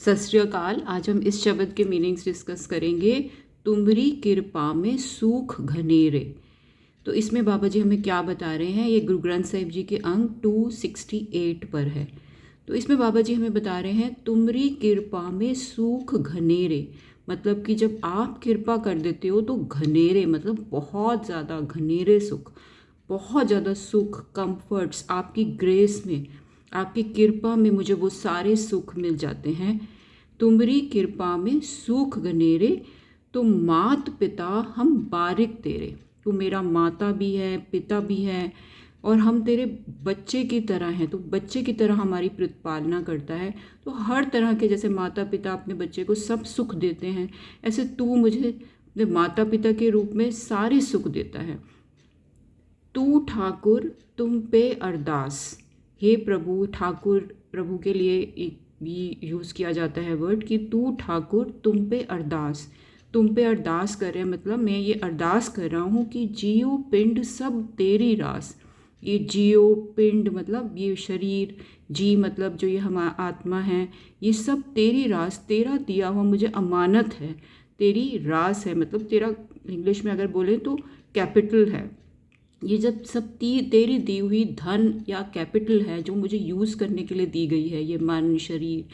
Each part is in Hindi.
सत श्री अकाल। आज हम इस शब्द के मीनिंग्स डिस्कस करेंगे। तुमरी कृपा में सूख घनेरे। तो इसमें बाबा जी हमें क्या बता रहे हैं, ये गुरु ग्रंथ साहिब जी के अंक 268 पर है। तो इसमें बाबा जी हमें बता रहे हैं तुमरी कृपा में सूख घनेरे, मतलब कि जब आप कृपा कर देते हो तो घनेरे मतलब बहुत ज़्यादा घनेरे सुख, बहुत ज़्यादा सुख, कंफर्ट्स आपकी ग्रेस में, आपकी कृपा में मुझे वो सारे सुख मिल जाते हैं। तुमरी कृपा में सूख घनेरे, तुम मात पिता हम बारिक तेरे। तू मेरा माता भी है, पिता भी है, और हम तेरे बच्चे की तरह हैं। तो बच्चे की तरह हमारी प्रतिपालना करता है। तो हर तरह के, जैसे माता पिता अपने बच्चे को सब सुख देते हैं, ऐसे तू मुझे अपने माता पिता के रूप में सारे सुख देता है। तू ठाकुर तुम पे अरदास। हे प्रभु, ठाकुर प्रभु के लिए एक भी यूज़ किया जाता है वर्ड कि तू ठाकुर तुम पे अरदास। तुम पे अरदास कर रहे हैं मतलब मैं ये अरदास कर रहा हूँ कि जियो पिंड सब तेरी रास। ये जियो पिंड मतलब ये शरीर, जी मतलब जो ये हमारा आत्मा है, ये सब तेरी रास, तेरा दिया हुआ मुझे अमानत है। तेरी रास है मतलब तेरा, इंग्लिश में अगर बोले तो कैपिटल है। ये जब सब तेरी दी हुई धन या कैपिटल है जो मुझे यूज़ करने के लिए दी गई है, ये मन शरीर,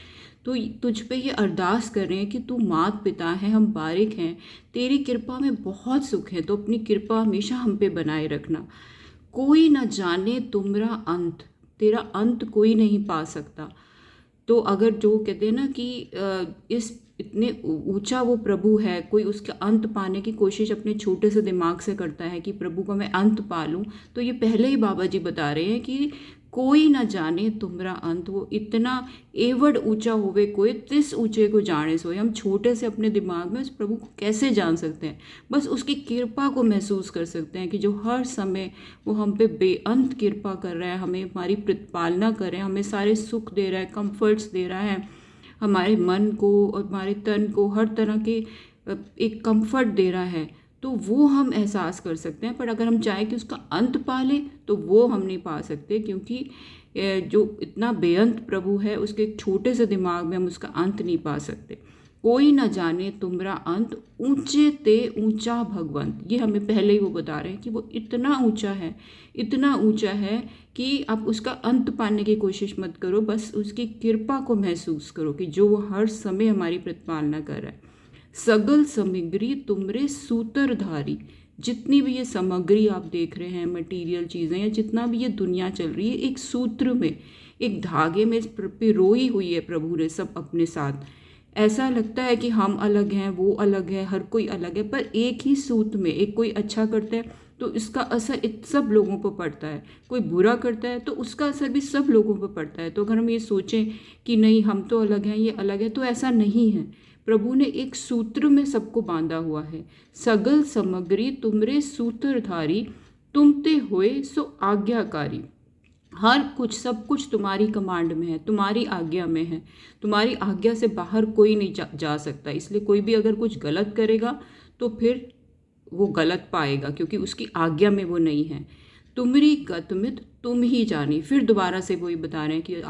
तो तुझ पे ये अरदास कर रहे हैं कि तू मात पिता है, हम बारिक हैं, तेरी कृपा में बहुत सुख है, तो अपनी कृपा हमेशा हम पे बनाए रखना। कोई न जाने तुमरा अंत, तेरा अंत कोई नहीं पा सकता। तो अगर जो कहते हैं ना कि इस इतने ऊंचा वो प्रभु है, कोई उसका अंत पाने की कोशिश अपने छोटे से दिमाग से करता है कि प्रभु को मैं अंत पा लूँ, तो ये पहले ही बाबा जी बता रहे हैं कि कोई ना जाने तुमरा अंत। वो इतना एवड ऊंचा होवे कोई, तिस ऊंचे को जाने सोए। हम छोटे से अपने दिमाग में उस प्रभु को कैसे जान सकते हैं, बस उसकी कृपा को महसूस कर सकते हैं कि जो हर समय वो हम पे बेअंत कृपा कर रहा है, हमें हमारी प्रतिपालना कर रहे हैं, हमें सारे सुख दे रहा है, कंफर्ट्स दे रहा है, हमारे मन को और हमारे तन को हर तरह के एक कंफर्ट दे रहा है। तो वो हम एहसास कर सकते हैं। पर अगर हम चाहें कि उसका अंत पा लें तो वो हम नहीं पा सकते, क्योंकि जो इतना बेअंत प्रभु है उसके एक छोटे से दिमाग में हम उसका अंत नहीं पा सकते। कोई न जाने तुमरा अंत, ऊंचे ते ऊंचा भगवंत। ये हमें पहले ही वो बता रहे हैं कि वो इतना ऊंचा है, इतना ऊंचा है कि आप उसका अंत पाने की कोशिश मत करो, बस उसकी कृपा को महसूस करो कि जो वो हर समय हमारी प्रतिपालना कर रहा है। सगल सामग्री तुमरे सूत्रधारी। जितनी भी ये सामग्री आप देख रहे हैं, मटेरियल चीज़ें, या जितना भी ये दुनिया चल रही है, एक सूत्र में, एक धागे में पिरोई हुई है प्रभु ने सब अपने साथ। ऐसा लगता है कि हम अलग हैं, वो अलग है, हर कोई अलग है, पर एक ही सूत्र में, एक कोई अच्छा करता है तो इसका असर सब लोगों पर पड़ता है, कोई बुरा करता है तो उसका असर भी सब लोगों पर पड़ता है। तो अगर हम ये सोचें कि नहीं हम तो अलग हैं, ये अलग है, तो ऐसा नहीं है। प्रभु ने एक सूत्र में सबको बांधा हुआ है। सगल सामग्री तुमरे सूत्रधारी, तुमते होए सो आज्ञाकारी। हर कुछ, सब कुछ तुम्हारी कमांड में है, तुम्हारी आज्ञा में है। तुम्हारी आज्ञा से बाहर कोई नहीं जा सकता। इसलिए कोई भी अगर कुछ गलत करेगा तो फिर वो गलत पाएगा, क्योंकि उसकी आज्ञा में वो नहीं है। तुमरी गतमित तुम ही जानी। फिर दोबारा से वही बता रहे हैं कि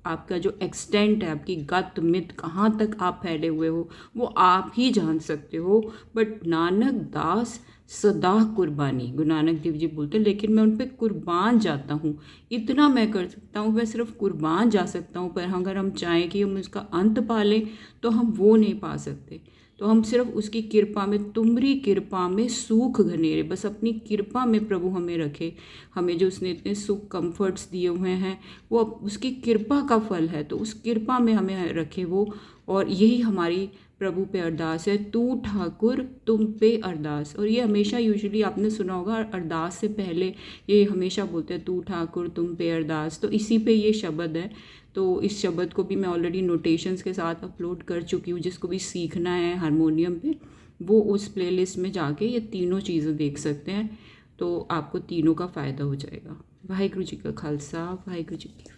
आपका जो एक्सटेंट है, आपकी गत मित, कहाँ तक आप फैले हुए हो, वो आप ही जान सकते हो। बट नानक दास सदा कुर्बानी, गुरु नानक देव जी बोलते हैं, लेकिन मैं उन पर कुर्बान जाता हूँ। इतना मैं कर सकता हूँ, मैं सिर्फ कुर्बान जा सकता हूँ, पर अगर हम चाहें कि हम उसका अंत पा लें तो हम वो नहीं पा सकते। तो हम सिर्फ उसकी कृपा में, तुमरी कृपा में सूख घनेरे, बस अपनी कृपा में प्रभु हमें रखे। हमें जो उसने इतने सुख कंफर्ट्स दिए हुए हैं वो उसकी कृपा का फल है, तो उस कृपा में हमें रखे वो। और यही हमारी प्रभु पे अरदास है, तू ठाकुर तुम पे अरदास। और ये हमेशा, यूजुअली आपने सुना होगा, अरदास से पहले ये हमेशा बोलते हैं तू ठाकुर तुम पे अरदास। तो इसी पे ये शब्द है। तो इस शब्द को भी मैं ऑलरेडी नोटेशंस के साथ अपलोड कर चुकी हूँ। जिसको भी सीखना है हारमोनियम पे, वो उस प्लेलिस्ट में जाके ये तीनों चीज़ें देख सकते हैं, तो आपको तीनों का फ़ायदा हो जाएगा। वाहिगुरु जी का खालसा, वाहिगुरु जी की